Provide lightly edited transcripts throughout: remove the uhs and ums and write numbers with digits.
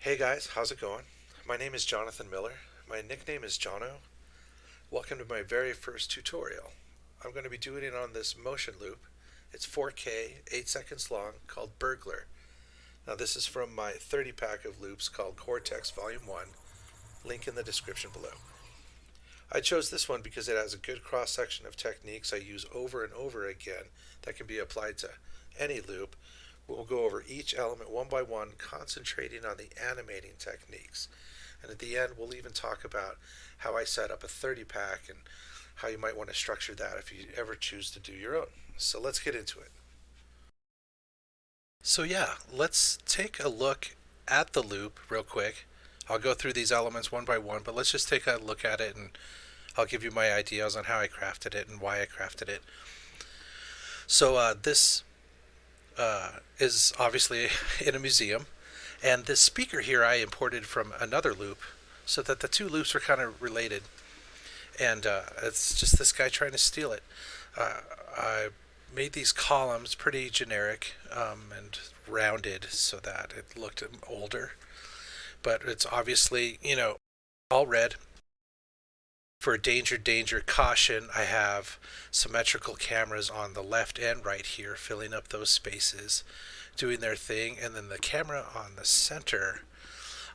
Hey guys, how's it going? My name is Jonathan Miller. My nickname is Jono. Welcome to my very first tutorial. I'm going to be doing it on this motion loop. It's 4K, 8 seconds long, called Burglar. Now this is from my 30 pack of loops called Cortex Volume 1, link in the description below. I chose this one because it has a good cross section of techniques I use over and over again that can be applied to any loop. We'll go over each element one by one, concentrating on the animating techniques. And at the end, we'll even talk about how I set up a 30 pack and how you might want to structure that if you ever choose to do your own. So let's get into it. So yeah, let's take a look at the loop real quick. I'll go through these elements one by one, but let's just take a look at it and I'll give you my ideas on how I crafted it and why I crafted it. So this is obviously in a museum, and this speaker here I imported from another loop so that the two loops are kind of related, and it's just this guy trying to steal it. I made these columns pretty generic and rounded so that it looked older, but it's obviously, all red. For danger, danger, caution, I have symmetrical cameras on the left and right here, filling up those spaces, doing their thing. And then the camera on the center,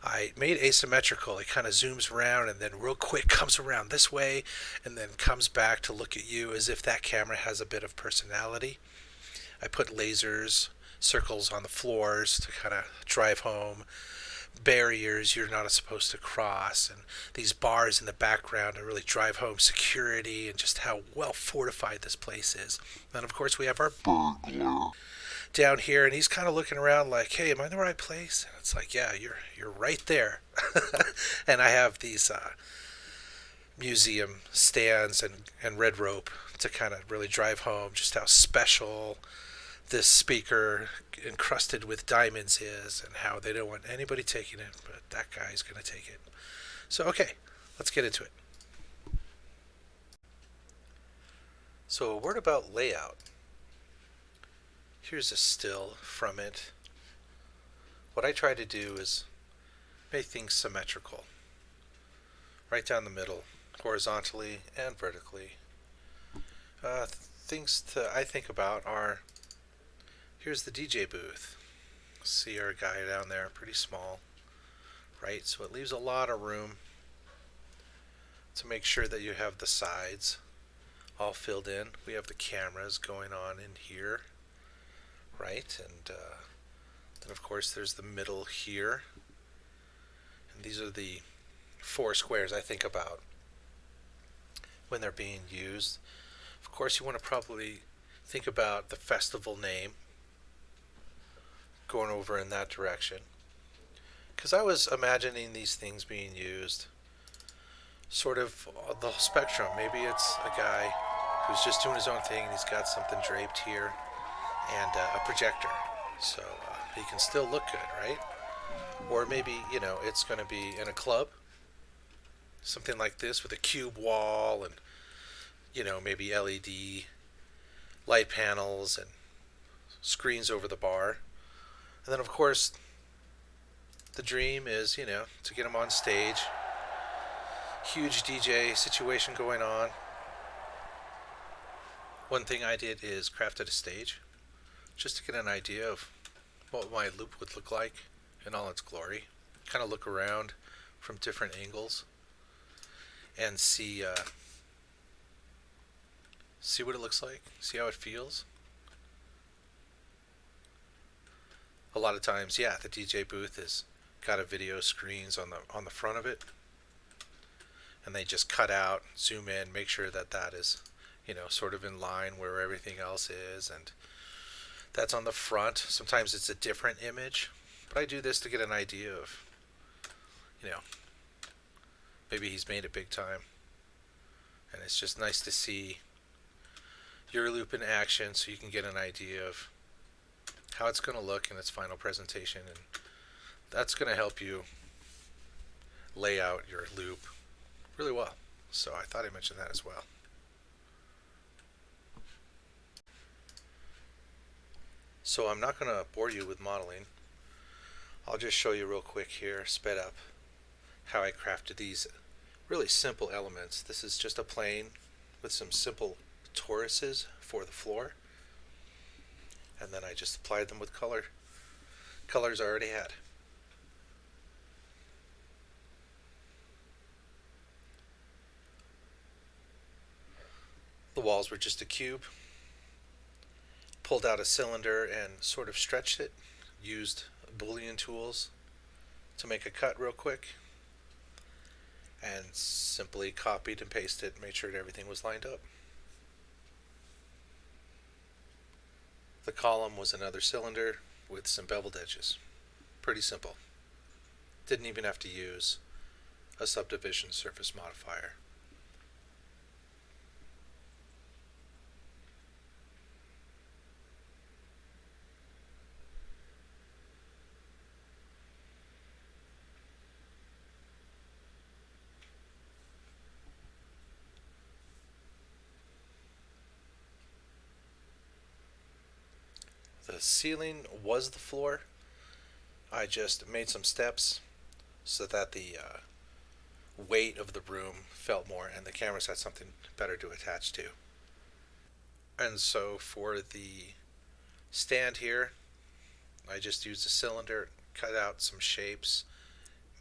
I made asymmetrical. It kind of zooms around and then real quick comes around this way and then comes back to look at you as if that camera has a bit of personality. I put lasers, circles on the floors to kind of drive home barriers you're not supposed to cross, and these bars in the background to really drive home security and just how well fortified this place is. And of course we have our Burglar down here, and he's kind of looking around like, hey, am I in the right place? And it's like, yeah, you're right there. And I have these museum stands and red rope to kind of really drive home just how special this speaker encrusted with diamonds is, and how they don't want anybody taking it, but that guy's going to take it. So okay, let's get into it. So a word about layout. Here's a still from it. What I try to do is make things symmetrical, right down the middle, horizontally and vertically. Things I think about are, here's the DJ booth. See our guy down there, pretty small, right? So it leaves a lot of room to make sure that you have the sides all filled in. We have the cameras going on in here, right? And then of course there's the middle here. And these are the four squares I think about when they're being used. Of course you want to probably think about the festival name, going over in that direction, because I was imagining these things being used sort of the whole spectrum. Maybe it's a guy who's just doing his own thing and he's got something draped here and a projector, so he can still look good, right? Or maybe it's going to be in a club, something like this with a cube wall and maybe LED light panels and screens over the bar. And then of course the dream is, to get him on stage. Huge DJ situation going on. One thing I did is crafted a stage just to get an idea of what my loop would look like in all its glory. Kind of look around from different angles and see what it looks like, see how it feels. A lot of times, yeah, the DJ booth has got a video screens on the front of it, and they just cut out, zoom in, make sure that that is, sort of in line where everything else is, and that's on the front. Sometimes it's a different image, but I do this to get an idea of, maybe he's made it big time, and it's just nice to see your loop in action so you can get an idea of how it's going to look in its final presentation, and that's going to help you lay out your loop really well. So I thought I'd mention that as well. So I'm not going to bore you with modeling. I'll just show you real quick here, sped up, how I crafted these really simple elements. This is just a plane with some simple toruses for the floor, and then I just applied them with colors I already had. The walls were just a cube. Pulled out a cylinder and sort of stretched it, used Boolean tools to make a cut real quick, and simply copied and pasted, made sure that everything was lined up. The column was another cylinder with some beveled edges. Pretty simple. Didn't even have to use a subdivision surface modifier. The ceiling was the floor. I just made some steps so that the weight of the room felt more, and the cameras had something better to attach to. And so for the stand here, I just used a cylinder, cut out some shapes,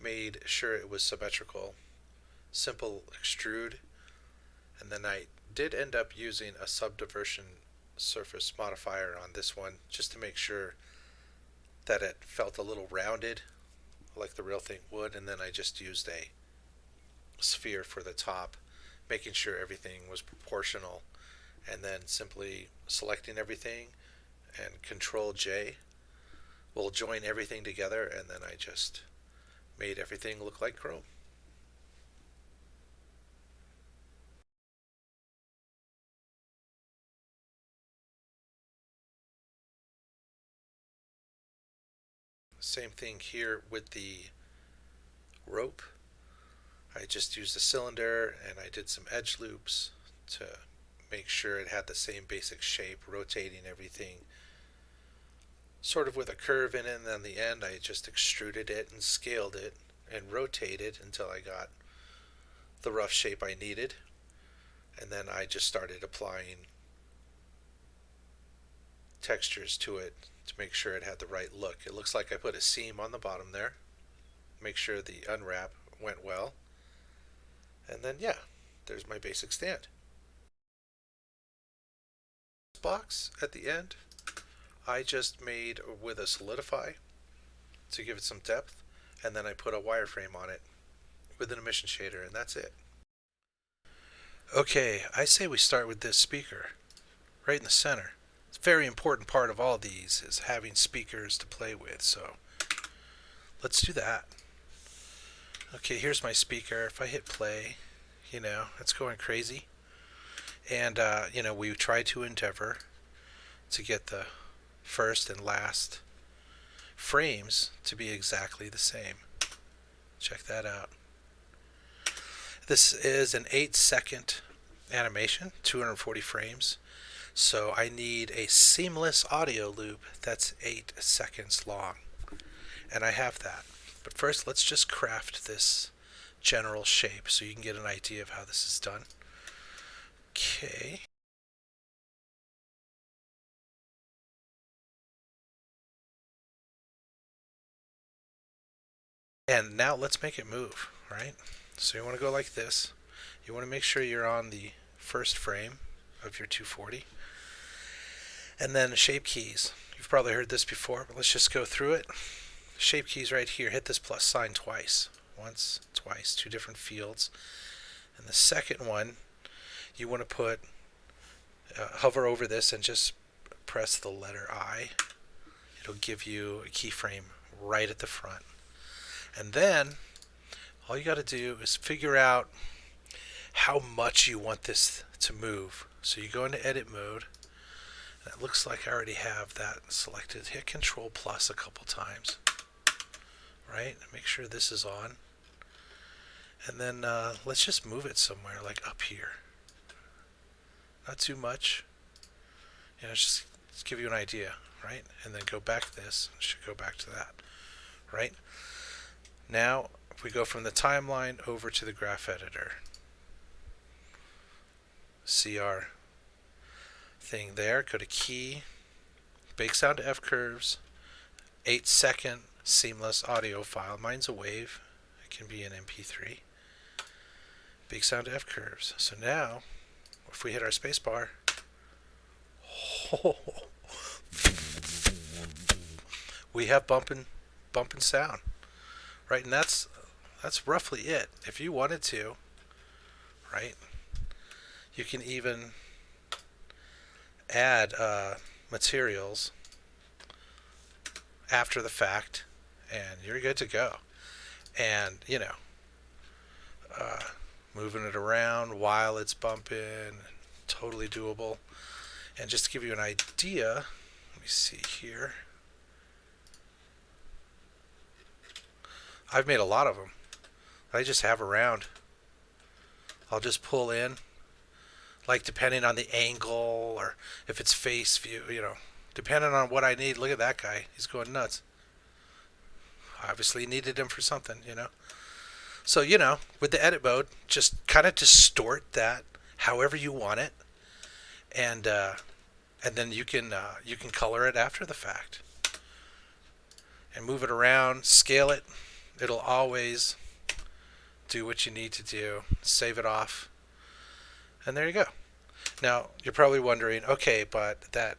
made sure it was symmetrical, simple extrude, and then I did end up using a subdivision surface modifier on this one just to make sure that it felt a little rounded like the real thing would, and then I just used a sphere for the top, making sure everything was proportional, and then simply selecting everything and Control J will join everything together, and then I just made everything look like chrome. Same thing here with the rope. I just used a cylinder and I did some edge loops to make sure it had the same basic shape, rotating everything sort of with a curve in it, and then the end I just extruded it and scaled it and rotated until I got the rough shape I needed, and then I just started applying textures to it to make sure it had the right look. It looks like I put a seam on the bottom there, make sure the unwrap went well, and then yeah, there's my basic stand. Box at the end I just made with a solidify to give it some depth, and then I put a wireframe on it with an emission shader, and that's it. Okay, I say we start with this speaker right in the center. It's a very important part of all these is having speakers to play with, so let's do that. Okay, here's my speaker. If I hit play, it's going crazy. And, we try to endeavor to get the first and last frames to be exactly the same. Check that out. This is an 8-second animation, 240 frames. So I need a seamless audio loop that's 8 seconds long. And I have that. But first, let's just craft this general shape so you can get an idea of how this is done. Okay. And now let's make it move, right? So you want to go like this. You want to make sure you're on the first frame of your 240. And then shape keys. You've probably heard this before, but let's just go through it. Shape keys right here. Hit this plus sign twice. Once, twice, two different fields. And the second one, you want to put, hover over this and just press the letter I. It'll give you a keyframe right at the front. And then all you got to do is figure out how much you want this to move. So you go into edit mode. And it looks like I already have that selected. Hit Control plus a couple times. Right? Make sure this is on. And then let's just move it somewhere, like up here. Not too much. Just give you an idea, right? And then go back this. It should go back to that. right? Now, if we go from the timeline over to the graph editor, see our thing there, go to key, bake sound to F curves, 8-second seamless audio file. Mine's a wave, it can be an MP3. Big sound to F curves. So now, if we hit our space bar, we have bumping sound, right? And that's roughly it. If you wanted to, right, you can even add materials after the fact, and you're good to go. And you know, moving it around while it's bumping, totally doable. And just to give you an idea, let me see here. I've made a lot of them. I just have around. I'll just pull in, like depending on the angle or if it's face view, you know, depending on what I need. Look at that guy. He's going nuts. Obviously needed him for something, you know. So, you know, with the edit mode, just kind of distort that however you want it, and then you can color it after the fact, and move it around, scale it. It'll always do what you need to do. Save it off, and there you go. Now you're probably wondering, okay, but that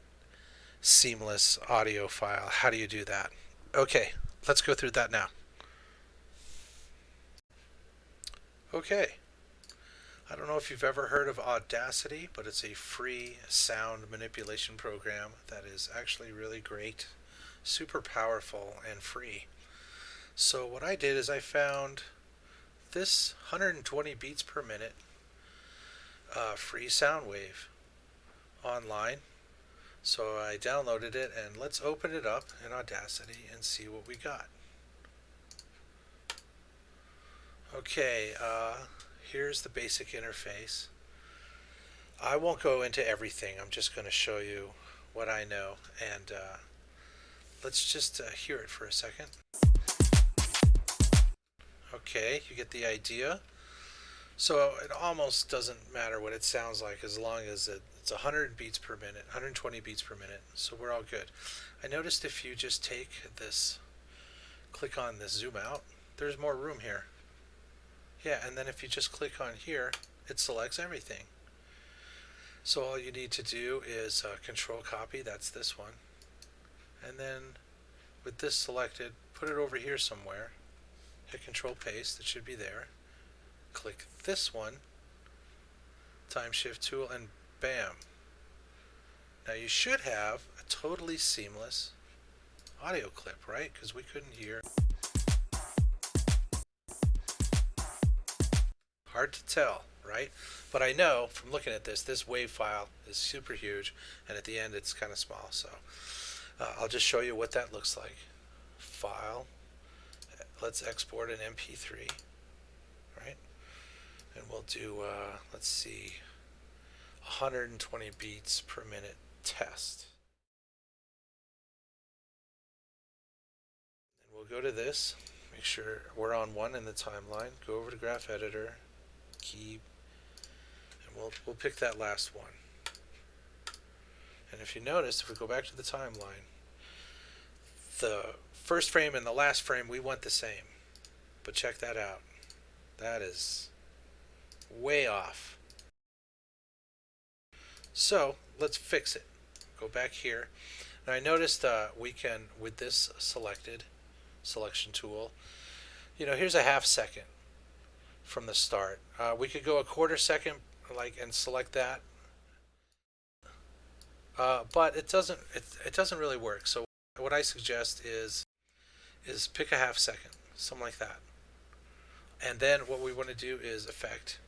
seamless audio file, how do you do that? Okay, let's go through that now. Okay, I don't know if you've ever heard of Audacity, but it's a free sound manipulation program that is actually really great, super powerful, and free. So what I did is I found this 120 beats per minute free sound wave online. So I downloaded it, and let's open it up in Audacity and see what we got. Okay, here's the basic interface. I won't go into everything. I'm just going to show you what I know, and let's just hear it for a second. Okay, you get the idea. So it almost doesn't matter what it sounds like as long as it's 100 beats per minute, 120 beats per minute, so we're all good. I noticed if you just take this, click on this zoom out, there's more room here. Yeah, and then if you just click on here, it selects everything. So all you need to do is control copy, that's this one, and then with this selected, put it over here somewhere, hit control paste, it should be there, click this one, time shift tool, and bam. Now you should have a totally seamless audio clip, right? Because we couldn't hear. Hard to tell, right? But I know from looking at this wave file is super huge, and at the end it's kind of small. So I'll just show you what that looks like. File. Let's export an MP3, right? And we'll do, let's see, 120 beats per minute test. And we'll go to this, make sure we're on one in the timeline, go over to graph editor, key, and we'll pick that last one. And if you notice, if we go back to the timeline, the first frame and the last frame, we want the same. But check that out. That is way off. So let's fix it. Go back here. Now I noticed we can, with this selection tool, you know, here's a half second from the start. We could go a quarter second, like, and select that, but it doesn't really work. So what I suggest is pick a half second, something like that, and then what we want to do is effect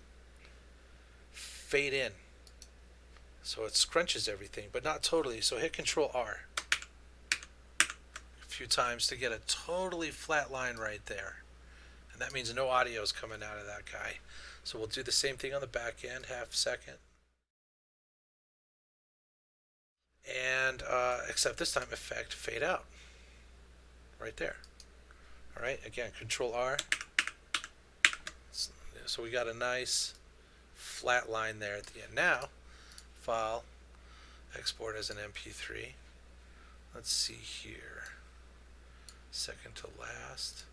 fade in, so it scrunches everything, but not totally. So hit Control R a few times to get a totally flat line right there. And that means no audio is coming out of that guy. So we'll do the same thing on the back end, half second. And except this time, effect fade out. Right there. Alright, again, Control R. So we got a nice flat line there at the end. Now, File, Export as an MP3. Let's see here. Second to last.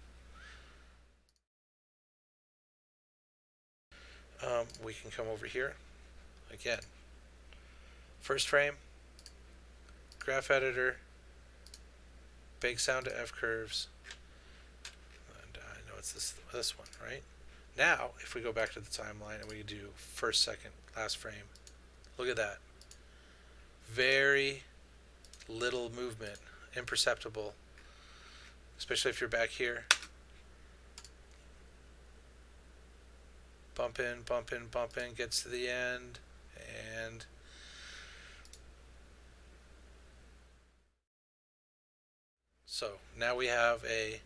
We can come over here. Again, first frame, graph editor, bake sound to F curves. And I know it's this one, right? Now, if we go back to the timeline and we do first, second, last frame, look at that. Very little movement, imperceptible, especially if you're back here. Bump in, bump in, bump in, gets to the end, and so now we have a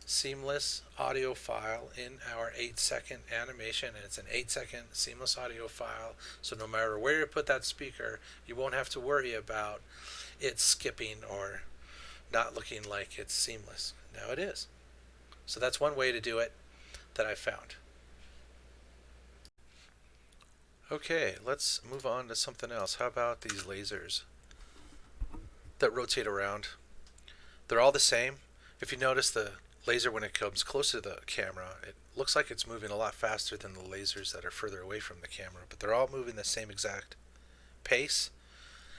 seamless audio file in our 8-second animation, and it's an 8-second seamless audio file, so no matter where you put that speaker, you won't have to worry about it skipping or not looking like it's seamless. Now it is. So that's one way to do it that I found. Okay, let's move on to something else. How about these lasers that rotate around? They're all the same. If you notice, the laser, when it comes close to the camera, it looks like it's moving a lot faster than the lasers that are further away from the camera, but they're all moving the same exact pace.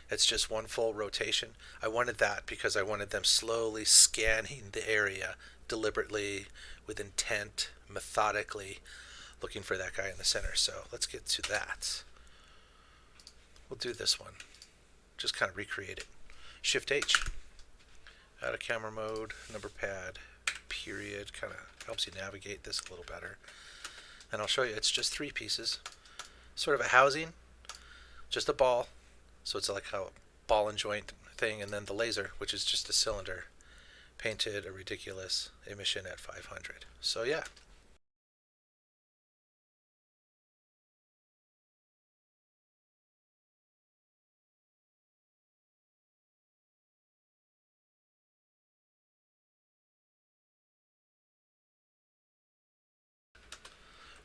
It's just one full rotation. I wanted that because I wanted them slowly scanning the area deliberately, with intent, methodically, looking for that guy in the center. So let's get to that. We'll do this one. Just kind of recreate it. Shift H. Out of camera mode, number pad, period. Kind of helps you navigate this a little better. And I'll show you, it's just 3 pieces. Sort of a housing, just a ball. So it's like a ball and joint thing, and then the laser, which is just a cylinder, painted a ridiculous emission at 500. So yeah.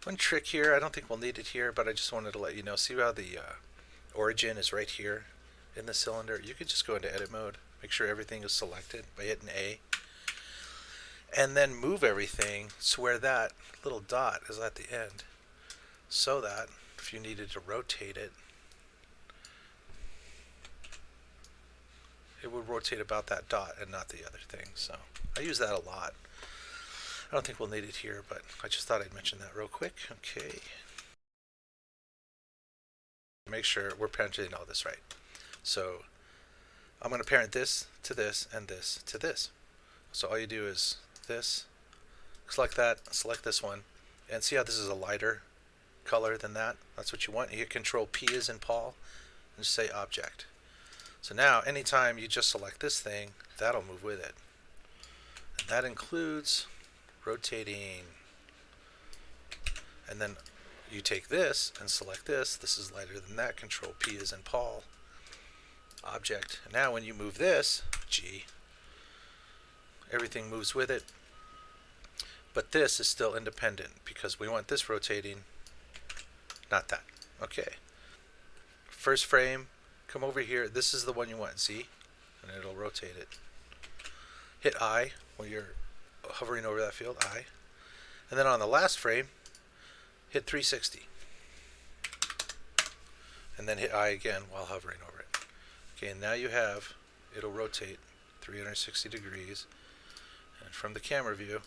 One trick here, I don't think we'll need it here, but I just wanted to let you know, see how the origin is right here in the cylinder? You can just go into edit mode, make sure everything is selected by hitting A, and then move everything so where that little dot is at the end, so that if you needed to rotate it, it would rotate about that dot and not the other thing. So I use that a lot. I don't think we'll need it here, but I just thought I'd mention that real quick. Okay. Make sure we're parenting all this right. So I'm going to parent this to this and this to this. So all you do is this, select that, select this one, and see how this is a lighter color than that? That's what you want. You hit Control P as in Paul, and just say Object. So now anytime you just select this thing, that'll move with it. And that includes rotating. And then you take this and select this. This is lighter than that. Control P as in Paul. Object. And now when you move this, G, everything moves with it. But this is still independent because we want this rotating, not that. Okay. First frame, come over here. This is the one you want, Z, and it'll rotate it. Hit I when you're hovering over that field, I. And then on the last frame, hit 360. And then hit I again while hovering over it. Okay, and now you have, it'll rotate 360 degrees. And from the camera view,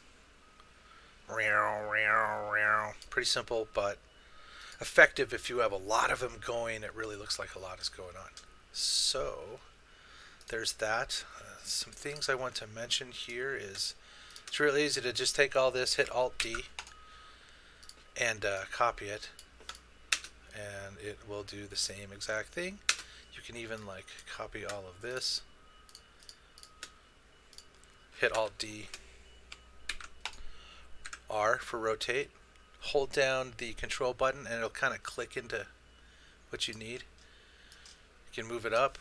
pretty simple, but effective if you have a lot of them going. It really looks like a lot is going on. So there's that. Some things I want to mention here is it's really easy to just take all this, hit Alt-D, and copy it, and it will do the same exact thing. You can even like copy all of this, hit Alt-D, R for rotate, hold down the control button and it'll kind of click into what you need. You can move it up.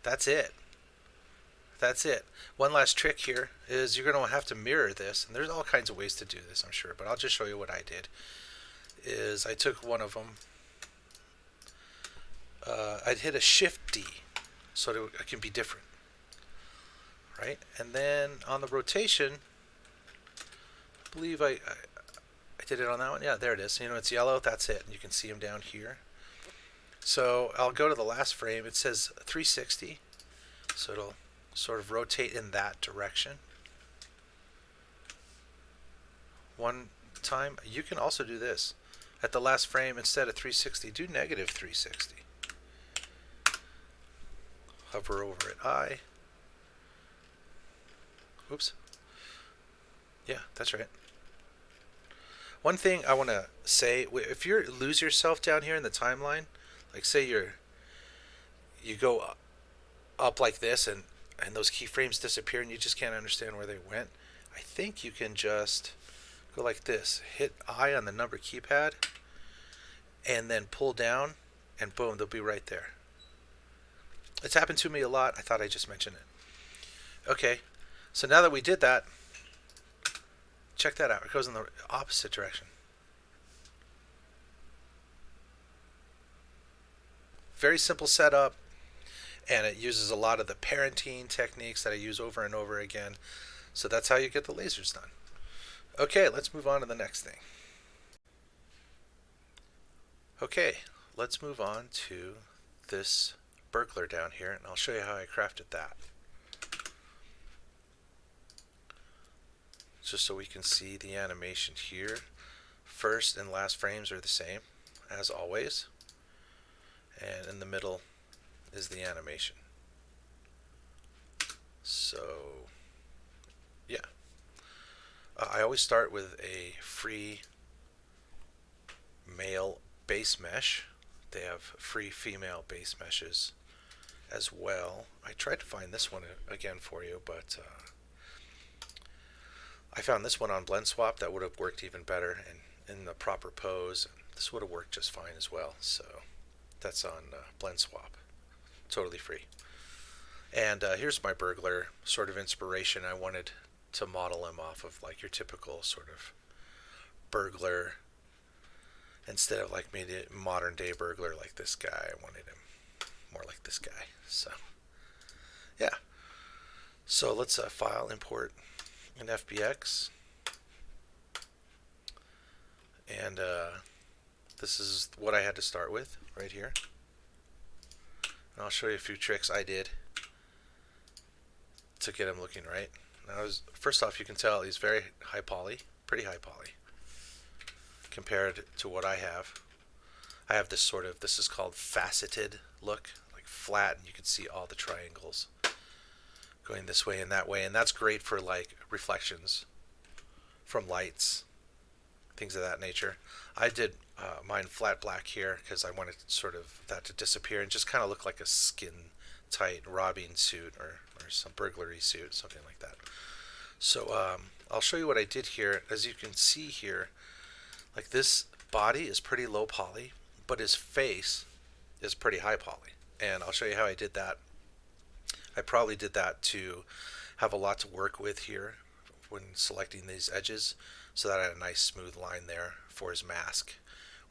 That's it. that's it. One last trick here is you're going to have to mirror this, and there's all kinds of ways to do this, I'm sure, but I'll just show you what I did. Is I took one of them, I'd hit a Shift D so that it can be different, right? And then on the rotation, I believe I did it on that one. Yeah, there it is. You know, it's yellow. That's it. And you can see them down here. So I'll go to the last frame. It says 360, so it'll sort of rotate in that direction. One time, you can also do this. At the last frame, instead of 360, do negative 360. Hover over it, I. Oops. Yeah, that's right. One thing I want to say, if you lose yourself down here in the timeline, like say you go up like this and those keyframes disappear and you just can't understand where they went, I think you can just go like this, hit I on the number keypad, and then pull down, and boom, they'll be right there. It's happened to me a lot. I thought I just mentioned it. Okay, so now that we did that, check that out. It goes in the opposite direction. Very simple setup, and it uses a lot of the parenting techniques that I use over and over again. So that's how you get the lasers done. Okay, let's move on to the next thing. Okay, let's move on to this burglar down here, and I'll show you how I crafted that. Just so we can see the animation here. First and last frames are the same, as always. And in the middle is the animation. So, yeah. I always start with a free male base mesh. They have free female base meshes as well. I tried to find this one again for you, but I found this one on Blend Swap that would have worked even better and in the proper pose. This would have worked just fine as well. So that's on Blend Swap, totally free. And here's my burglar sort of inspiration. I wanted to model him off of like your typical sort of burglar. Instead of like maybe a modern day burglar like this guy, I wanted him more like this guy. So yeah. So let's file, import an FBX. And this is what I had to start with right here. And I'll show you a few tricks I did to get him looking right. Now, first off, you can tell he's very high poly, pretty high poly, compared to what I have. I have this sort of, this is called faceted look, like flat, and you can see all the triangles going this way and that way, and that's great for like reflections from lights, things of that nature. I did mine flat black here because I wanted sort of that to disappear and just kind of look like a skin tight robbing suit or some burglary suit, something like that. So I'll show you what I did here. As you can see here, like this body is pretty low poly, but his face is pretty high poly. And I'll show you how I did that. I probably did that to have a lot to work with here when selecting these edges, so that I had a nice smooth line there for his mask,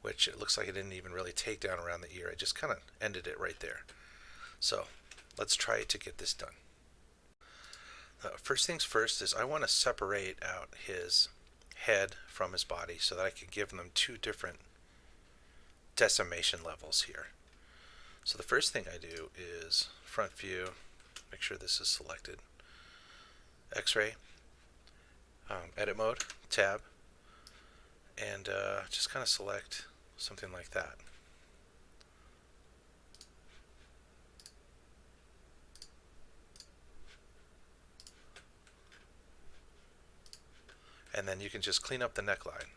which it looks like it didn't even really take down around the ear. I just kind of ended it right there. So let's try to get this done. First things first is I want to separate out his head from his body so that I can give them two different decimation levels here. So the first thing I do is front view, make sure this is selected, X-ray, edit mode, tab, and just kind of select something like that. And then you can just clean up the neckline.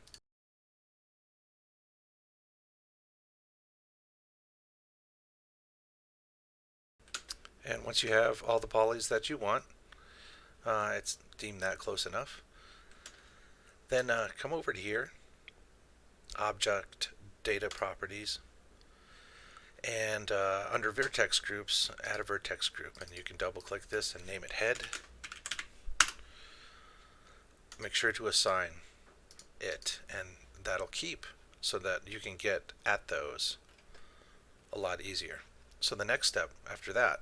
And once you have all the polys that you want, it's deemed that close enough. Then come over to here, Object Data Properties, And under vertex groups, add a vertex group, and you can double click this and name it head. Make sure to assign it, and that'll keep so that you can get at those a lot easier. So the next step after that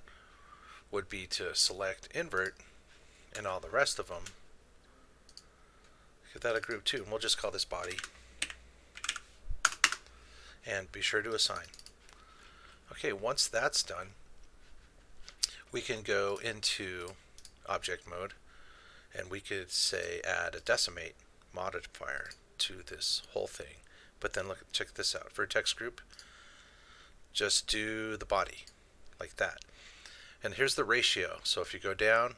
would be to select invert and all the rest of them. Get that a group too, and we'll just call this body. And be sure to assign. Okay, once that's done, we can go into object mode, and we could say add a decimate modifier to this whole thing. But then look, check this out. Vertex group, just do the body like that. And here's the ratio. So if you go down,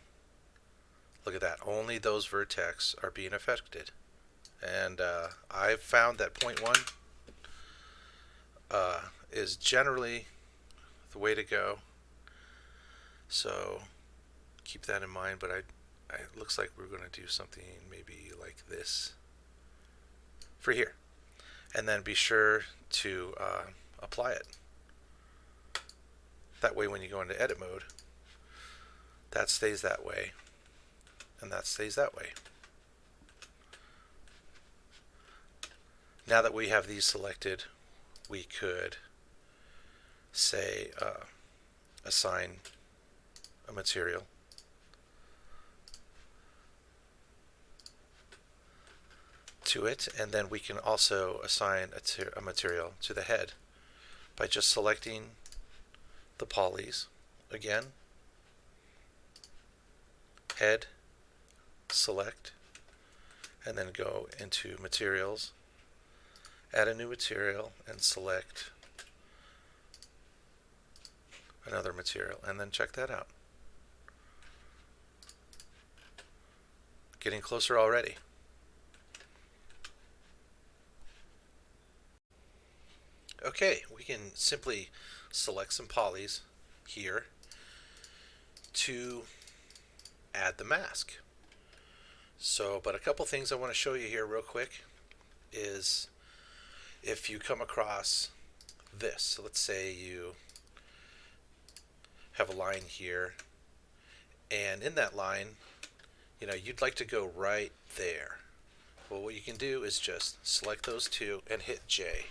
look at that. Only those vertex are being affected. And I've found that 0.1 is generally the way to go. So keep that in mind. But it looks like we're going to do something maybe like this for here. And then be sure to apply it. That way when you go into edit mode, that stays that way, and that stays that way. Now that we have these selected, we could say assign a material. To it, and then we can also assign a material to the head by just selecting the polys again, head, select, and then go into materials, add a new material, and select another material, and then check that out. Getting closer already. Okay, we can simply select some polys here to add the mask. So, but a couple things I want to show you here real quick is if you come across this. So let's say you have a line here, and in that line, you'd like to go right there. Well, what you can do is just select those two and hit J.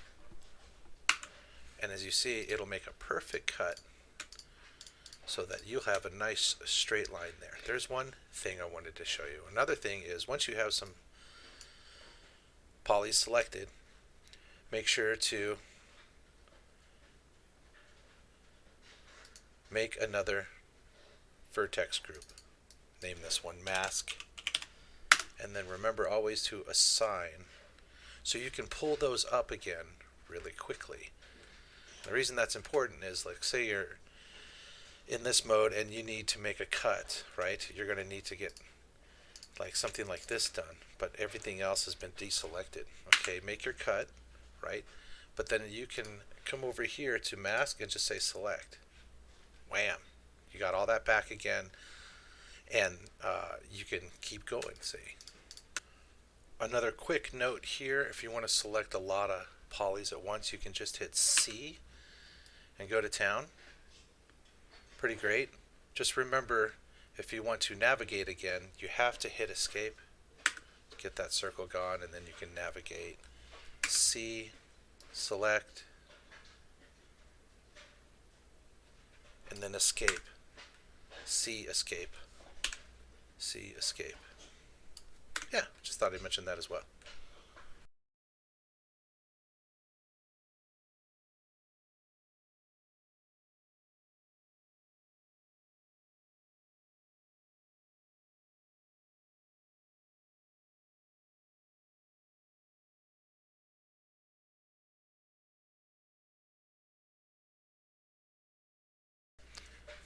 And as you see, it'll make a perfect cut so that you'll have a nice straight line there. There's one thing I wanted to show you. Another thing is once you have some polys selected, make sure to make another vertex group. Name this one mask. And then remember always to assign so you can pull those up again really quickly. The reason that's important is, like, say you're in this mode and you need to make a cut, right? You're going to need to get like something like this done, but everything else has been deselected. Okay, make your cut, right? But then you can come over here to mask and just say select. Wham! You got all that back again, and you can keep going, see? Another quick note here, if you want to select a lot of polys at once, you can just hit C and go to town. Pretty great. Just remember, if you want to navigate again, you have to hit escape, get that circle gone, and then you can navigate. C, select, and then escape. C, escape. C, escape. Yeah, just thought I'd mention that as well.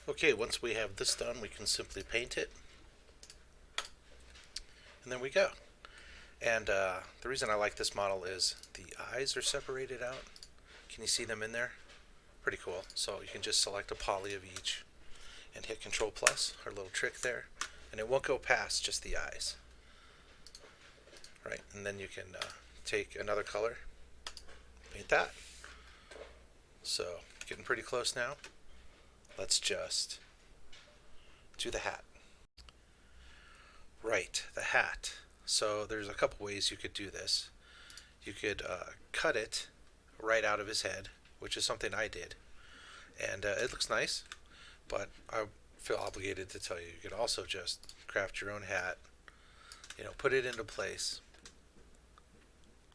Okay, once we have this done, we can simply paint it. And there we go. And the reason I like this model is the eyes are separated out. Can you see them in there? Pretty cool. So you can just select a poly of each and hit Control plus, our little trick there, and it won't go past just the eyes. Right, and then you can take another color, paint that. So Getting pretty close now. Let's just do the hat. Right, the hat. So there's a couple ways you could do this. You could cut it right out of his head, which is something I did. And it looks nice, but I feel obligated to tell you, you could also just craft your own hat, put it into place,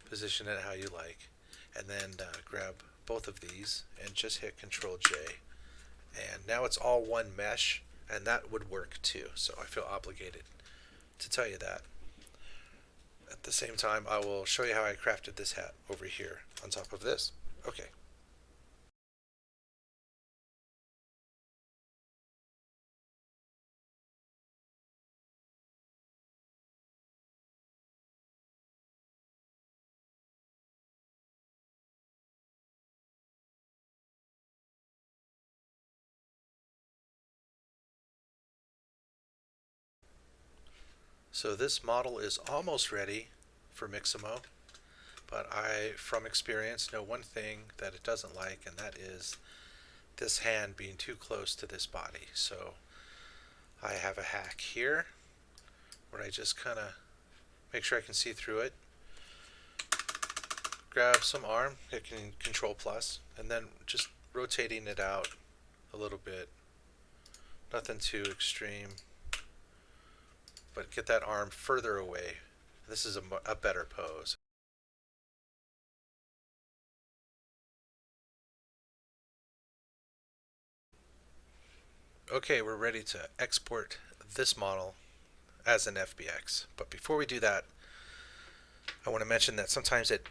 position it how you like, and then grab both of these and just hit Control J. And now it's all one mesh, and that would work too, so I feel obligated to tell you that. At the same time, I will show you how I crafted this hat over here on top of this. Okay. So this model is almost ready for Mixamo, but I, from experience, know one thing that it doesn't like, and that is this hand being too close to this body. So I have a hack here where I just kind of make sure I can see through it, grab some arm, hit Control plus, and then just rotating it out a little bit. Nothing too extreme, but get that arm further away. This is a better pose. Okay, we're ready to export this model as an FBX. But before we do that, I want to mention that sometimes it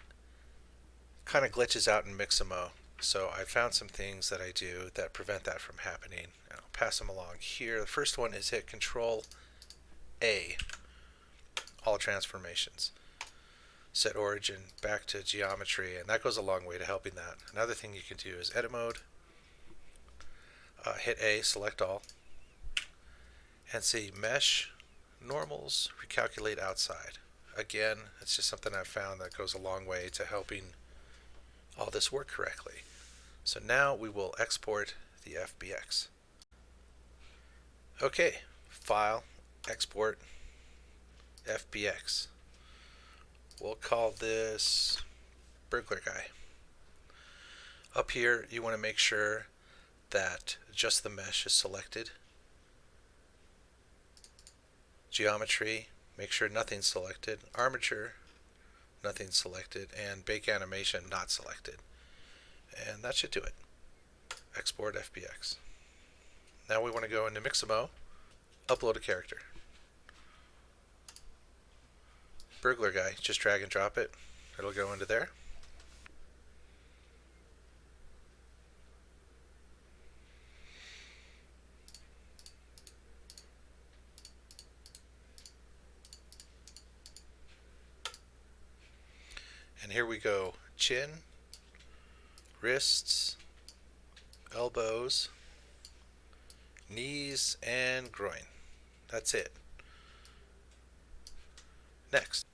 kind of glitches out in Mixamo. So I found some things that I do that prevent that from happening. And I'll pass them along here. The first one is hit Control A, all transformations. Set origin back to geometry, and that goes a long way to helping that. Another thing you can do is edit mode, hit A, select all, and see mesh, normals, recalculate outside. Again, it's just something I've found that goes a long way to helping all this work correctly. So now we will export the FBX. Okay, File, Export, FBX. We'll call this Burglar Guy. Up here, you want to make sure that just the mesh is selected. Geometry, make sure nothing's selected. Armature, nothing's selected. And Bake Animation, not selected. And that should do it. Export FBX. Now we want to go into Mixamo, upload a character. Burglar Guy, just drag and drop it. It'll go into there. And here we go. Chin, wrists, elbows, knees, and groin. That's it. Next.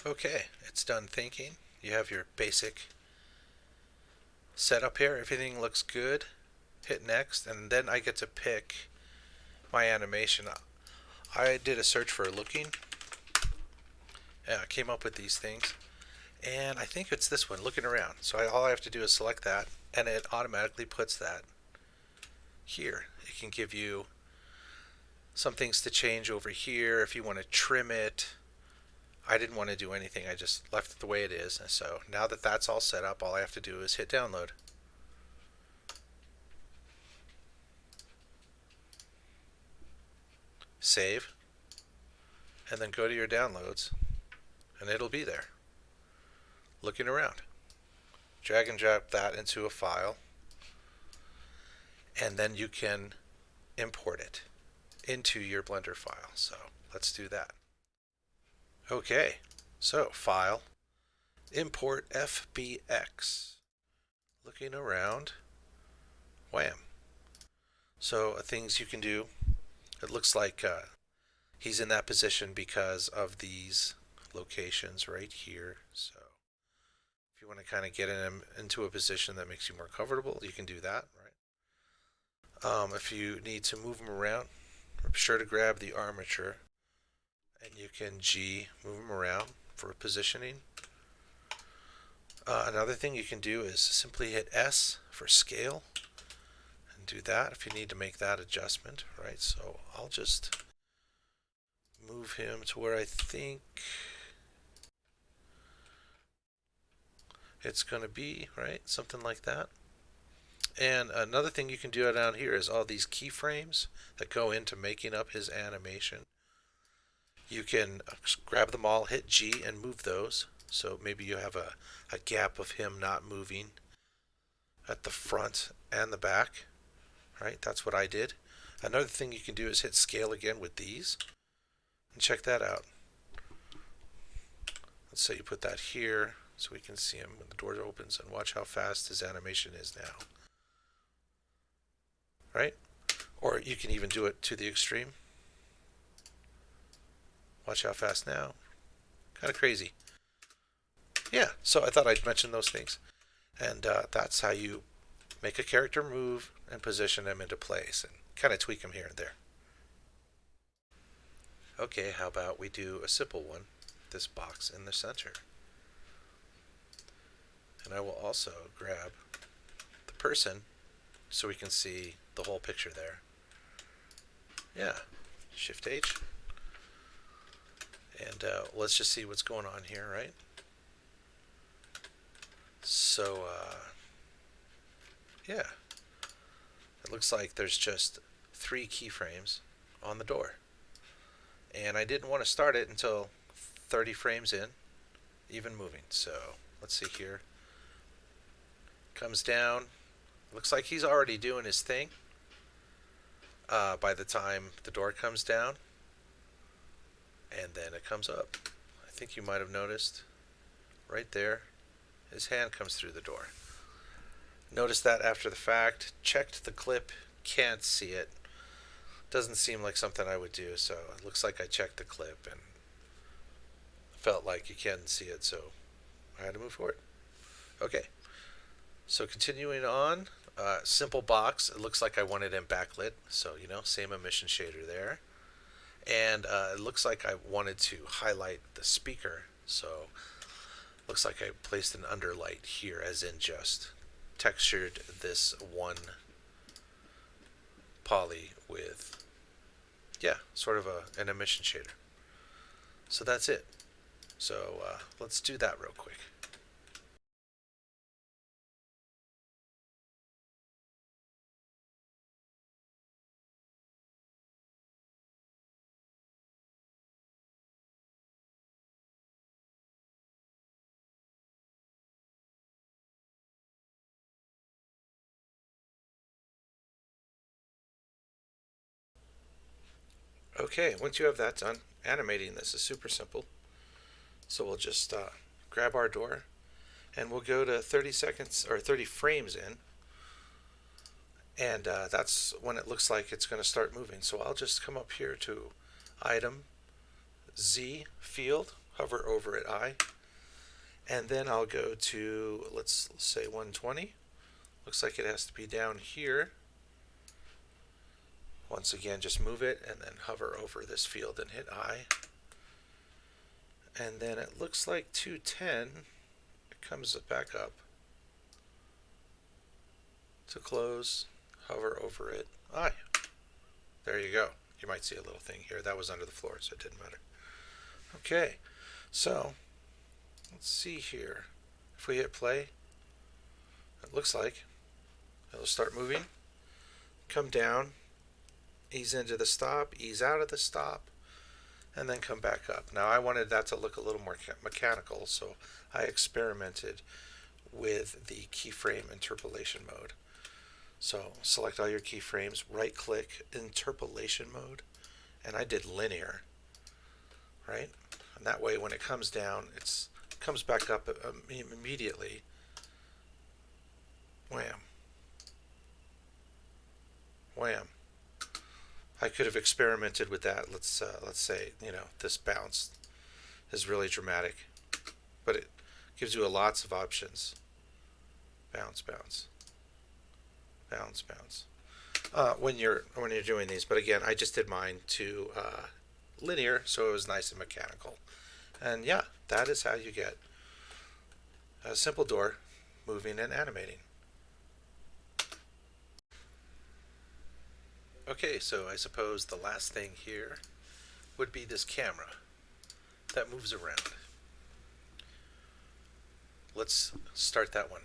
Okay, it's done thinking. You have your basic setup here. Everything looks good. Hit next, and then I get to pick my animation. I did a search for looking. Came up with these things, and I think it's this one, looking around. So all I have to do is select that, and it automatically puts that here. It can give you some things to change over here if you want to trim it. I didn't want to do anything, I just left it the way it is. So now that that's all set up, all I have to do is hit download. Save, and then go to your downloads, and it'll be there. Looking around. Drag and drop that into a file, and then you can import it into your Blender file. So let's do that. Okay, so File, Import FBX. Looking around, wham. So things you can do, it looks like he's in that position because of these locations right here. So if you want to kind of get him into a position that makes you more comfortable, you can do that, right? If you need to move him around, be sure to grab the armature, and you can G move him around for positioning. Another thing you can do is simply hit S for scale and do that if you need to make that adjustment, right? So I'll just move him to where I think it's going to be, right? Something like that. And another thing you can do down here is all these keyframes that go into making up his animation. You can grab them all, hit G, and move those. So maybe you have a gap of him not moving at the front and the back, right? That's what I did. Another thing you can do is hit scale again with these, and check that out. Let's say you put that here so we can see him when the door opens, and watch how fast his animation is now, right? Or you can even do it to the extreme. Watch how fast now. Kind of crazy. Yeah, so I thought I'd mention those things. And that's how you make a character move and position them into place and kind of tweak them here and there. Okay, how about we do a simple one, this box in the center. And I will also grab the person so we can see the whole picture there. Yeah, Shift H. And let's just see what's going on here, right? So, yeah, it looks like there's just 3 keyframes on the door. And I didn't want to start it until 30 frames in, even moving. So, let's see here. Comes down. Looks like he's already doing his thing by the time the door comes down. And then it comes up. I think you might have noticed right there, his hand comes through the door. Notice that after the fact, checked the clip, can't see it. Doesn't seem like something I would do, so it looks like I checked the clip and felt like you can't see it, so I had to move forward. Okay, so continuing on, simple box. It looks like I wanted him backlit, so same emission shader there. And it looks like I wanted to highlight the speaker, so looks like I placed an underlight here, as in just textured this one poly with, yeah, sort of an emission shader. So that's it. So let's do that real quick. Okay, once you have that done, animating this is super simple. So we'll just grab our door and we'll go to 30 seconds or 30 frames in, and that's when it looks like it's going to start moving. So I'll just come up here to Item, Z, Field, hover over it, I, and then I'll go to, let's say 120. Looks like it has to be down here. Once again, just move it and then hover over this field and hit I. And then it looks like 210, it comes back up. To close, hover over it, I. There you go. You might see a little thing here. That was under the floor, so it didn't matter. Okay, so let's see here. If we hit play, it looks like it'll start moving, come down, ease into the stop, ease out of the stop, and then come back up. Now I wanted that to look a little more mechanical, so I experimented with the keyframe interpolation mode. So select all your keyframes, right click interpolation mode, and I did linear, right? And that way when it comes down, it comes back up immediately. Wham. Wham. I could have experimented with that. Let's say, this bounce is really dramatic, but it Gives you lots of options. Bounce, bounce, bounce, bounce. When you're doing these, but again, I just did mine to linear, so it was nice and mechanical. And yeah, that is how you get a simple door moving and animating. Okay, so I suppose the last thing here would be this camera that moves around. Let's start that one.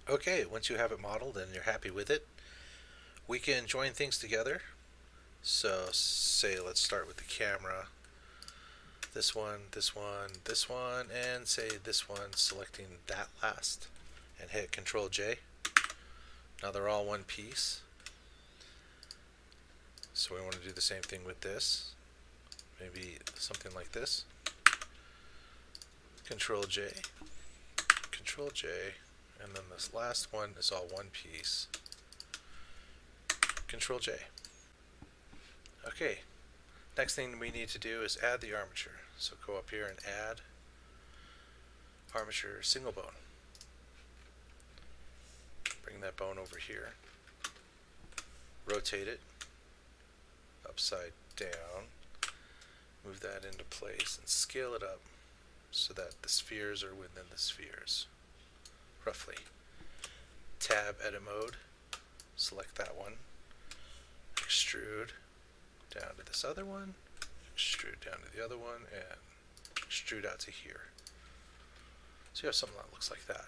Okay, once you have it modeled and you're happy with it, we can join things together. So say let's start with the camera. This one, this one, this one, and say this one, selecting that last, and hit Control J. Now they're all one piece. So we want to do the same thing with this. Maybe something like this. Control J, Control J, and then this last one is all one piece. Control J. Okay, next thing we need to do is add the armature. So go up here and add armature single bone. Bring that bone over here. Rotate it upside down. Move that into place and scale it up so that the spheres are within the spheres, roughly. Tab edit mode, select that one, extrude down to this other one, extrude down to the other one, and extrude out to here. So you have something that looks like that.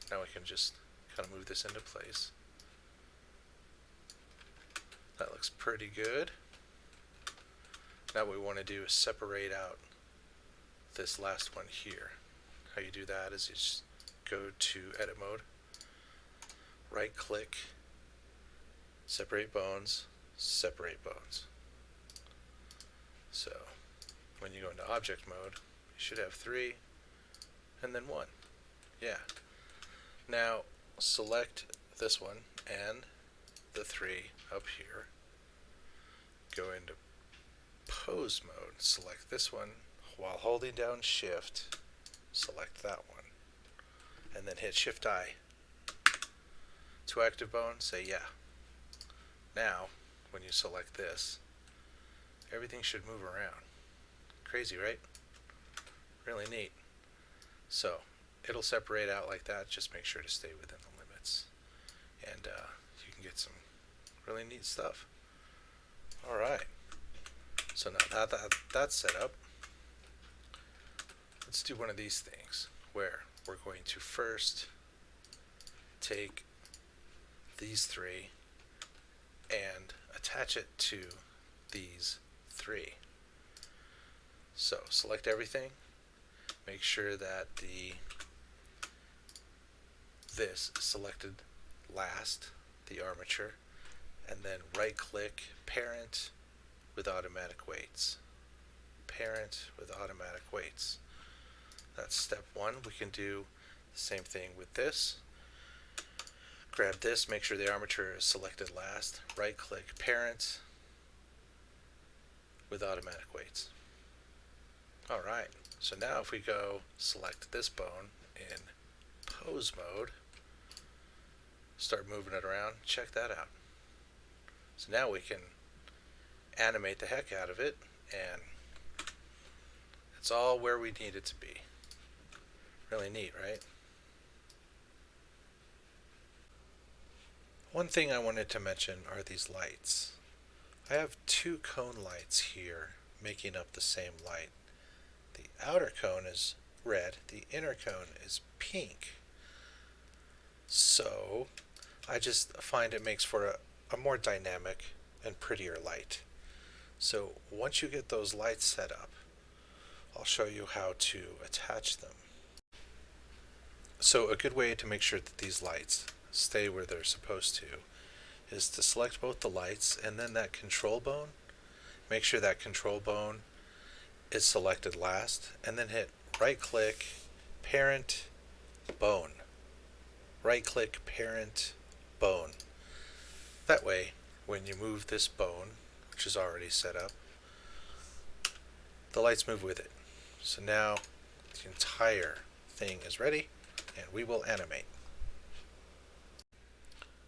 Now we can just kind of move this into place. That looks pretty good. Now what we want to do is separate out this last one here. How you do that is you just go to edit mode, right click, separate bones, separate bones. So when you go into object mode, you should have 3 and then 1. Yeah. Now select this one and the 3 up here. Go into pose mode, select this one while holding down shift, select that one, and then hit shift I. To active bone, say yeah. Now when you select this, everything should move around. Crazy, right? Really neat. So it'll separate out like that. Just make sure to stay within the limits, and you can get some really neat stuff. All right. So now that's set up, let's do one of these things where we're going to first take these three and attach it to these three. So select everything, make sure that this is selected last, the armature, and then right click parent with automatic weights. Parent with automatic weights. That's step one. We can do the same thing with this. Grab this, make sure the armature is selected last, right click parent with automatic weights. Alright, so now if we go select this bone in pose mode, start moving it around, check that out. So now we can animate the heck out of it, and it's all where we need it to be. Really neat, right? One thing I wanted to mention are these lights. I have two cone lights here making up the same light. The outer cone is red, the inner cone is pink. So I just find it makes for a more dynamic and prettier light. So once you get those lights set up, I'll show you how to attach them. So a good way to make sure that these lights stay where they're supposed to is to select both the lights and then that control bone. Make sure that control bone is selected last, and then hit right click parent bone. Right click parent bone. That way when you move this bone, which is already set up, the lights move with it. So now the entire thing is ready and we will animate.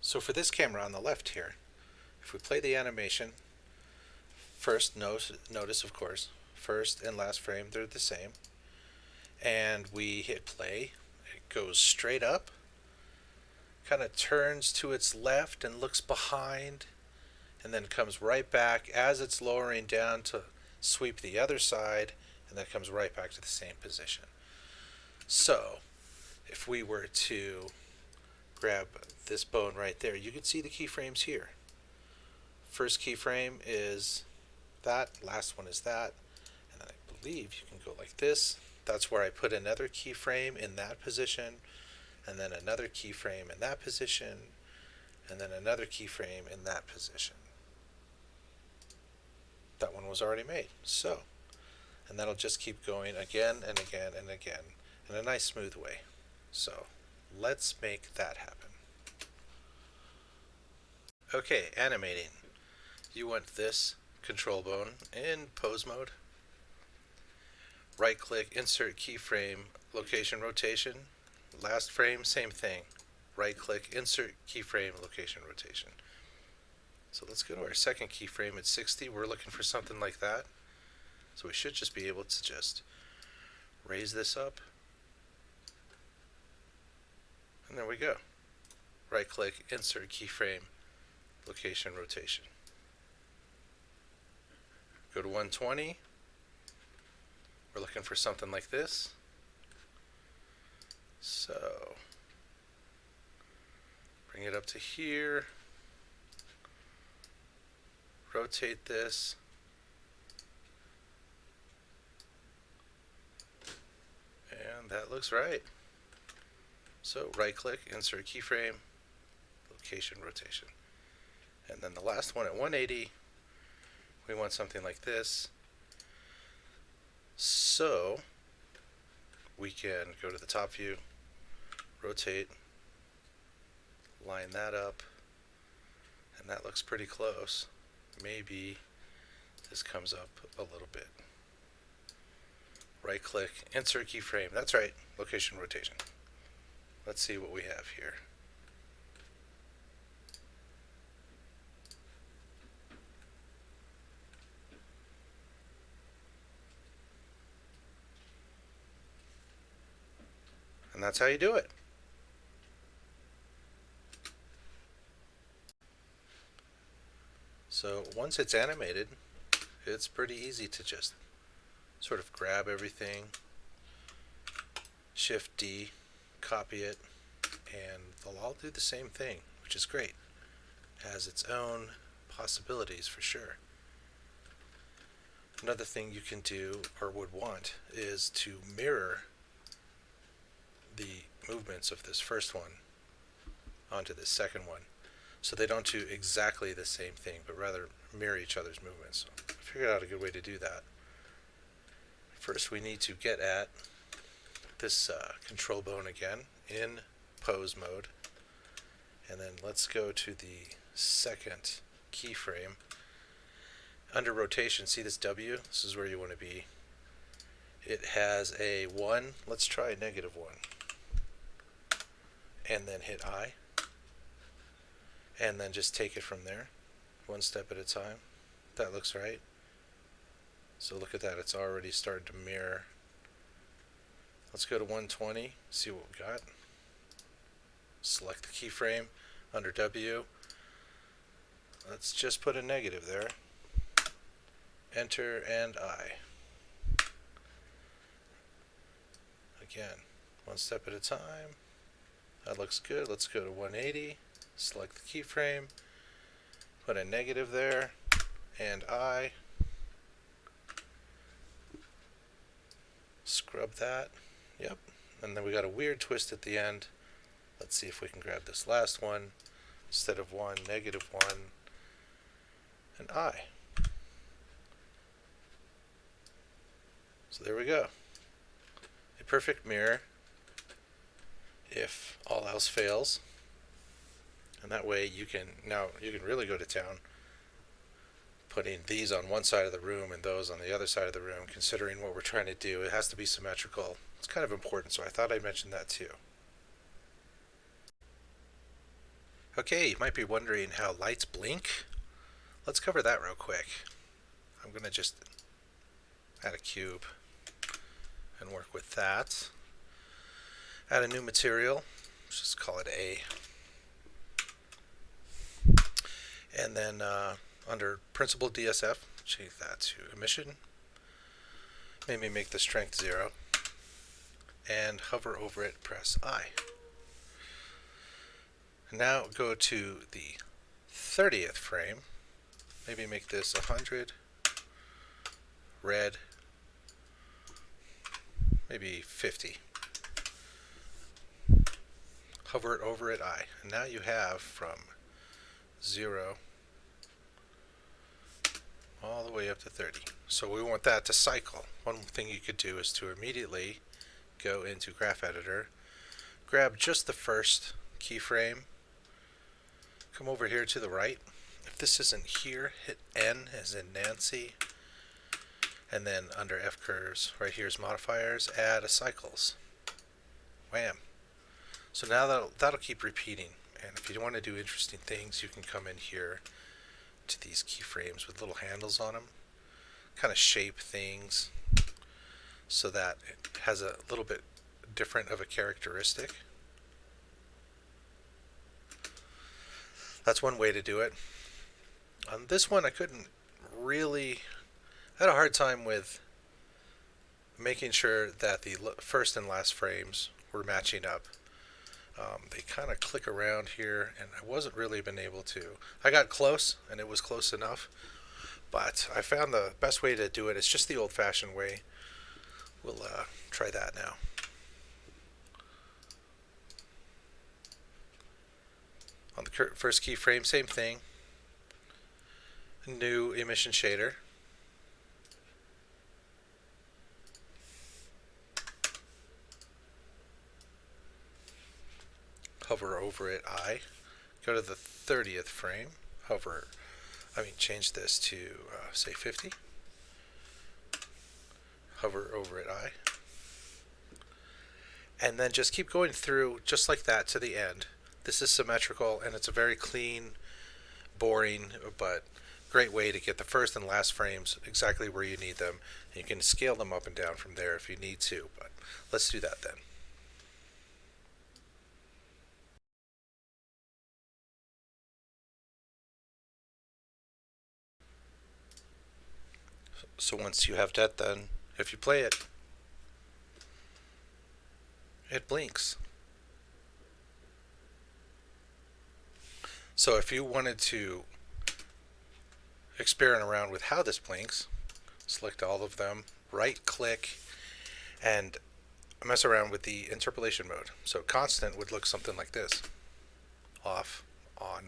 So for this camera on the left here, if we play the animation, first notice of course, first and last frame they're the same, and we hit play, it goes straight up, kind of turns to its left and looks behind, and then comes right back as it's lowering down to sweep the other side, and then comes right back to the same position. So if we were to grab this bone right there, you can see the keyframes here. First keyframe is that, last one is that, and then I believe you can go like this. That's where I put another keyframe in that position, and then another keyframe in that position, and then another keyframe in that position. That one was already made. So, and that'll just keep going again and again and again in a nice smooth way. So let's make that happen. Okay, animating. You want this control bone in pose mode. Right click, insert keyframe, location rotation. Last frame, same thing. Right click, insert keyframe, location rotation. So let's go to our second keyframe at 60. We're looking for something like that. So we should just be able to just raise this up. And there we go. Right click, insert keyframe, location rotation. Go to 120. We're looking for something like this. So bring it up to here. Rotate this. And that looks right. So right click, insert keyframe, location rotation. And then the last one at 180, we want something like this. So we can go to the top view, rotate, line that up, and that looks pretty close. Maybe this comes up a little bit. Right click, insert keyframe. That's right, location rotation. Let's see what we have here. And that's how you do it. So once it's animated, it's pretty easy to just sort of grab everything, Shift D, copy it, and they'll all do the same thing, which is great. It has its own possibilities for sure. Another thing you can do or would want is to mirror the movements of this first one onto this second one, so they don't do exactly the same thing, but rather mirror each other's movements. So I figured out a good way to do that. First, we need to get at this control bone again in pose mode, and then let's go to the second keyframe. Under rotation, see this W? This is where you want to be. It has a 1. Let's try -1. And then hit I. And then just take it from there, one step at a time. That looks right. So look at that, it's already started to mirror. Let's go to 120, see what we got. Select the keyframe under W. Let's just put a negative there. Enter and I. Again, one step at a time. That looks good. Let's go to 180. Select the keyframe. Put a negative there. And I. Scrub that. Yep. And then we got a weird twist at the end. Let's see if we can grab this last one. Instead of 1, -1. And I. So there we go. A perfect mirror if all else fails. And that way you can really go to town putting these on one side of the room and those on the other side of the room, considering what we're trying to do. It has to be symmetrical. It's kind of important, so I thought I'd mention that too. Okay, you might be wondering how lights blink. Let's cover that real quick. I'm going to just add a cube and work with that. Add a new material, let's just call it A. And then under Principled DSF, change that to Emission. Maybe make the strength 0. And hover over it, press I. Now go to the 30th frame. Maybe make this 100. Red. Maybe 50. Hover it over it, I. And now you have from 0 all the way up to 30. So we want that to cycle. One thing you could do is to immediately go into Graph Editor, grab just the first keyframe, come over here to the right. If this isn't here, hit N as in Nancy, and then under F curves, right here's modifiers, add a cycles. Wham! So now that'll keep repeating. And if you want to do interesting things, you can come in here to these keyframes with little handles on them, kind of shape things so that it has a little bit different of a characteristic. That's one way to do it. On this one, I had a hard time with making sure that the first and last frames were matching up. They kind of click around here, and I wasn't really been able to. I got close, and it was close enough, but I found the best way to do it is just the old-fashioned way. We'll try that now. On the first keyframe, same thing. New emission shader. Hover over it, I. Go to the 30th frame, change this to, say 50. Hover over it, I. And then just keep going through, just like that, to the end. This is symmetrical, and it's a very clean, boring, but great way to get the first and last frames exactly where you need them. And you can scale them up and down from there if you need to, but let's do that then. So once you have that done, if you play it, it blinks. So if you wanted to experiment around with how this blinks, select all of them, right click, and mess around with the interpolation mode. So constant would look something like this. Off, on,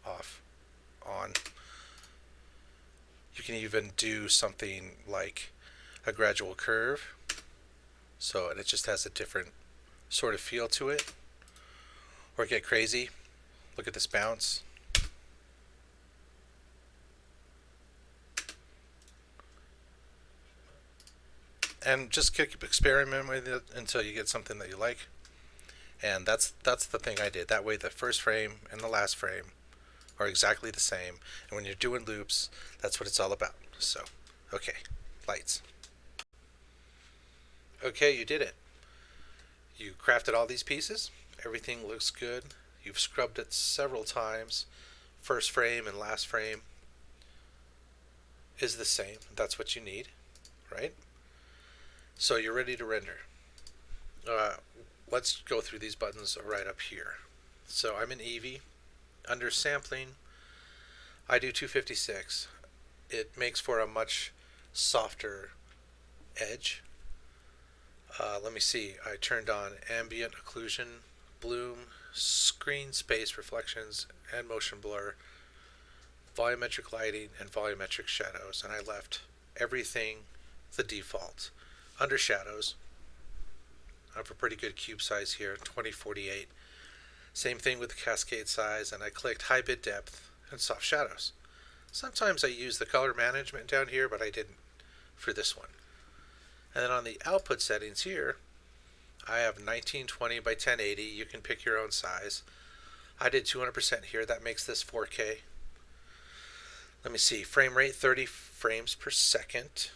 off, on. You can even do something like a gradual curve. So and it just has a different sort of feel to it. Or get crazy. Look at this bounce. And just keep experimenting with it until you get something that you like. And that's the thing I did. That way the first frame and the last frame are exactly the same. And when you're doing loops, that's what it's all about. So, okay, lights. Okay, you did it. You crafted all these pieces. Everything looks good. You've scrubbed it several times. First frame and last frame is the same. That's what you need, right? So you're ready to render. Let's go through these buttons right up here. So I'm in Eevee. Under sampling, I do 256. It makes for a much softer edge. Let me see. I turned on ambient occlusion, bloom, screen space reflections, and motion blur, volumetric lighting, and volumetric shadows, and I left everything the default. Under shadows, I have a pretty good cube size here, 2048. Same thing with the cascade size, and I clicked high bit depth and soft shadows. Sometimes I use the color management down here, but I didn't for this one. And then on the output settings here, I have 1920 by 1080. You can pick your own size. I did 200% here. That makes this 4K. Let me see. Frame rate 30 frames per second.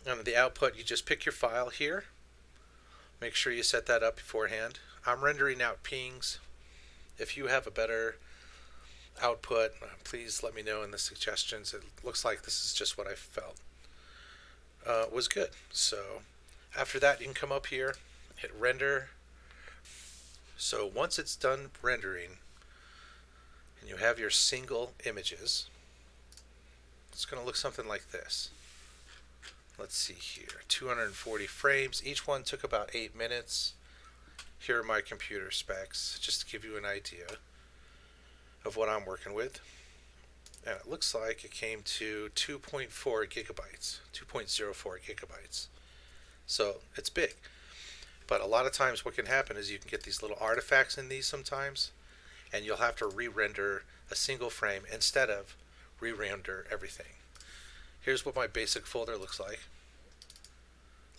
On the output, you just pick your file here. Make sure you set that up beforehand. I'm rendering out pings. If you have a better output, please let me know in the suggestions. It looks like this is just what I felt was good. So after that, you can come up here, hit render. So once it's done rendering and you have your single images, it's going to look something like this. Let's see here, 240 frames. Each one took about 8 minutes. Here are my computer specs, just to give you an idea of what I'm working with. And it looks like it came to 2.4 gigabytes, 2.04 gigabytes. So it's big. But a lot of times what can happen is you can get these little artifacts in these sometimes, and you'll have to re-render a single frame instead of re-render everything. Here's what my basic folder looks like.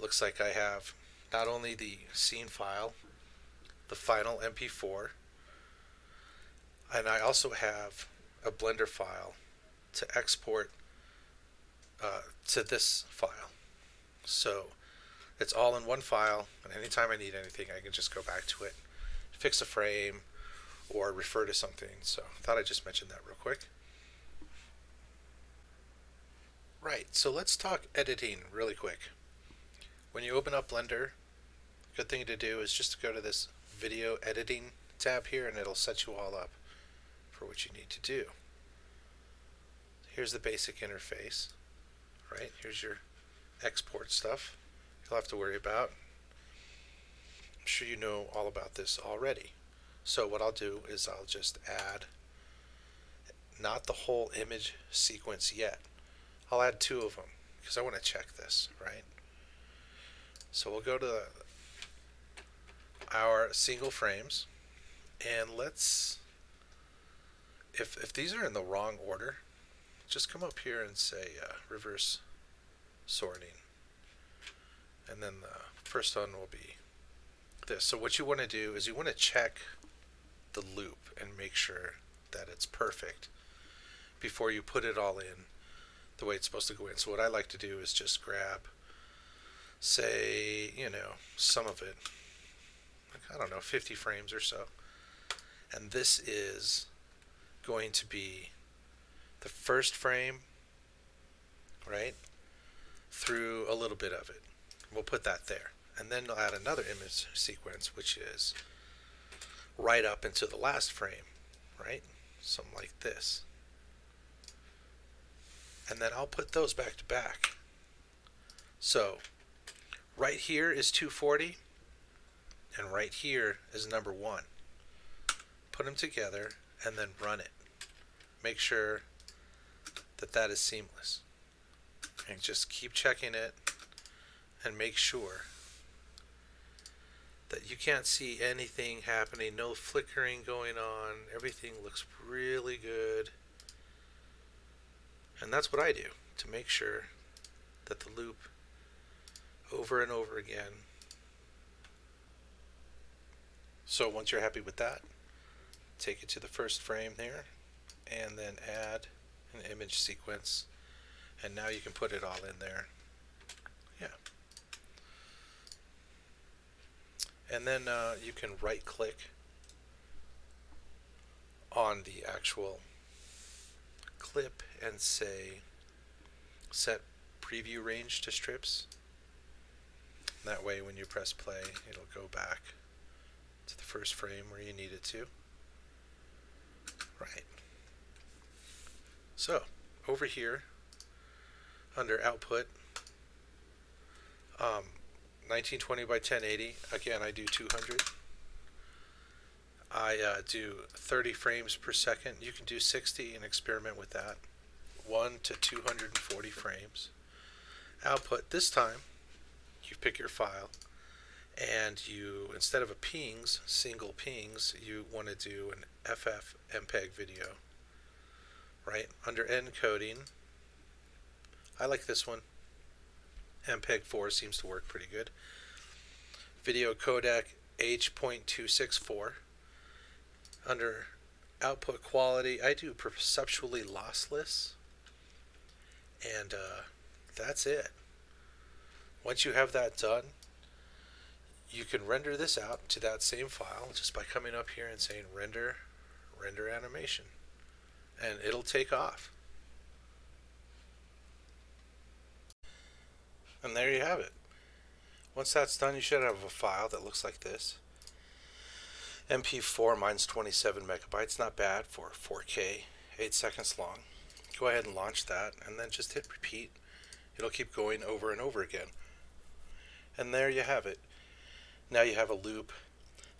Looks like I have not only the scene file, the final MP4, and I also have a Blender file to export to this file. So it's all in one file, and anytime I need anything, I can just go back to it, fix a frame, or refer to something. So I thought I'd just mention that real quick. Right, so let's talk editing really quick. When you open up Blender, a good thing to do is just to go to this video editing tab here, and it'll set you all up for what you need to do. Here's the basic interface, right? Here's your export stuff you'll have to worry about. I'm sure you know all about this already. So what I'll do is I'll just add, not the whole image sequence yet. I'll add 2 of them because I want to check this, right? So we'll go to our single frames, and let's, if these are in the wrong order, just come up here and say reverse sorting, and then the first one will be this. So what you want to do is you want to check the loop and make sure that it's perfect before you put it all in the way it's supposed to go in. So what I like to do is just grab, say, some of it, like, I don't know, 50 frames or so. And this is going to be the first frame, right, through a little bit of it. We'll put that there. And then I'll add another image sequence, which is right up into the last frame, right? something like this. And then I'll put those back to back. So right here is 240, and right here is number 1. Put them together and then run it. Make sure that that is seamless. And just keep checking it and make sure that you can't see anything happening, no flickering going on. Everything looks really good. And that's what I do to make sure that the loop over and over again. So once you're happy with that, take it to the first frame there and then add an image sequence, and now you can put it all in there. Yeah. And then you can right click on the actual clip and say set preview range to strips. That way when you press play, it'll go back to the first frame where you need it to. Right. So over here under output, 1920 by 1080, again I do 200. I do 30 frames per second. You can do 60 and experiment with that. 1 to 240 frames. Output, this time you pick your file and you, instead of a pings, single pings, you want to do an FF MPEG video. Right? Under encoding, I like this one. MPEG 4 seems to work pretty good. Video codec H.264. Under output quality, I do perceptually lossless, and that's it. Once you have that done, you can render this out to that same file just by coming up here and saying render animation, and it'll take off. And there you have it. Once that's done, you should have a file that looks like this. MP4, mine's 27 megabytes, not bad for 4K, 8 seconds long. Go ahead and launch that, and then just hit repeat. It'll keep going over and over again. And there you have it. Now you have a loop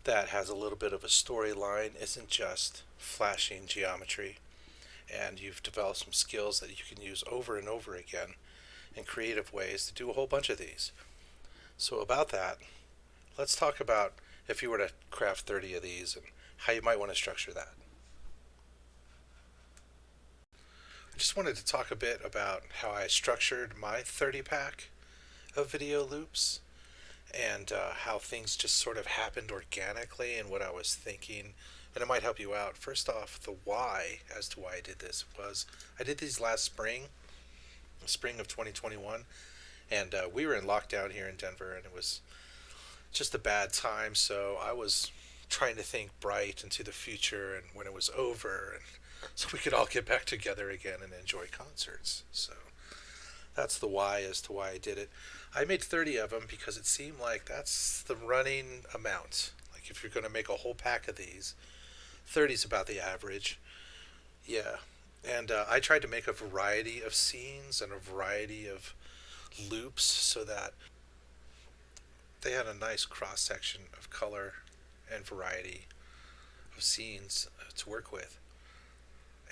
that has a little bit of a storyline, isn't just flashing geometry, and you've developed some skills that you can use over and over again in creative ways to do a whole bunch of these. So about that, let's talk about if you were to craft 30 of these and how you might want to structure that. I just wanted to talk a bit about how I structured my 30 pack of video loops and how things just sort of happened organically and what I was thinking, and it might help you out. First off, the why as to why I did this was I did these last spring of 2021, and we were in lockdown here in Denver, and it was just a bad time, so I was trying to think bright into the future and when it was over, and so we could all get back together again and enjoy concerts. So that's the why as to why I did it. I made 30 of them because it seemed like that's the running amount. Like if you're going to make a whole pack of these, 30 is about the average. Yeah. And I tried to make a variety of scenes and a variety of loops so that they had a nice cross section of color and variety of scenes to work with.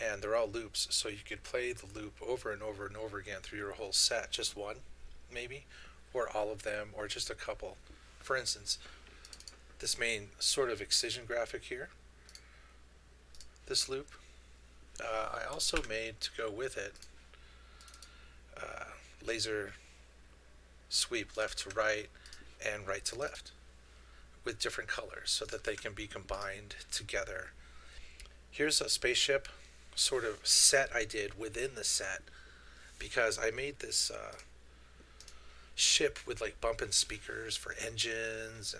And they're all loops, so you could play the loop over and over and over again through your whole set, just one maybe, or all of them, or just a couple. For instance, this main sort of excision graphic here, this loop, I also made to go with it laser sweep left to right and right to left with different colors so that they can be combined together. Here's a spaceship sort of set I did within the set because I made this ship with like bumping speakers for engines,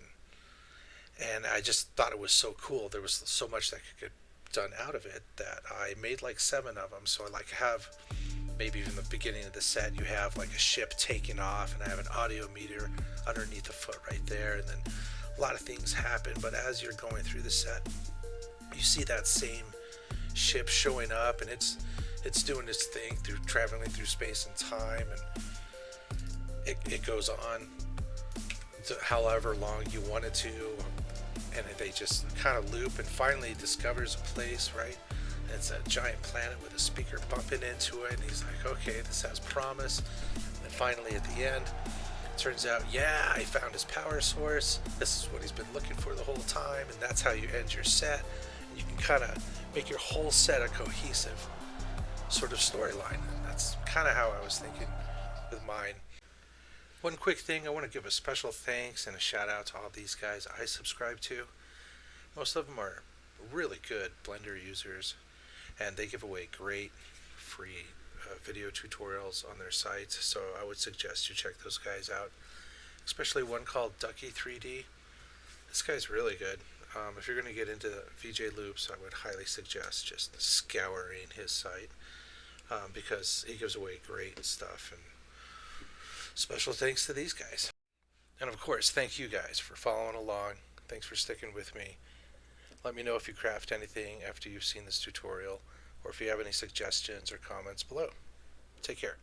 and I just thought it was so cool. There was so much that could get done out of it that I made like 7 of them. So I like have maybe in the beginning of the set you have like a ship taking off, and I have an audio meter underneath the foot right there, and then a lot of things happen. But as you're going through the set, you see that same ship showing up, and it's doing its thing through traveling through space and time, and it goes on to however long you want it to, and they just kind of loop, and finally discovers a place, right? And it's a giant planet with a speaker bumping into it, and he's like, okay, this has promise. And finally at the end, turns out, yeah, I found his power source. This is what he's been looking for the whole time, and that's how you end your set. And you can kind of make your whole set a cohesive sort of storyline. And that's kind of how I was thinking with mine. One quick thing, I want to give a special thanks and a shout out to all these guys I subscribe to. Most of them are really good Blender users, and they give away great free video tutorials on their sites, so I would suggest you check those guys out, especially one called Ducky 3D. This guy's really good. If you're going to get into VJ loops, I would highly suggest just scouring his site, because he gives away great stuff. And special thanks to these guys. And of course, thank you guys for following along. Thanks for sticking with me. Let me know if you craft anything after you've seen this tutorial, or if you have any suggestions or comments below. Take care.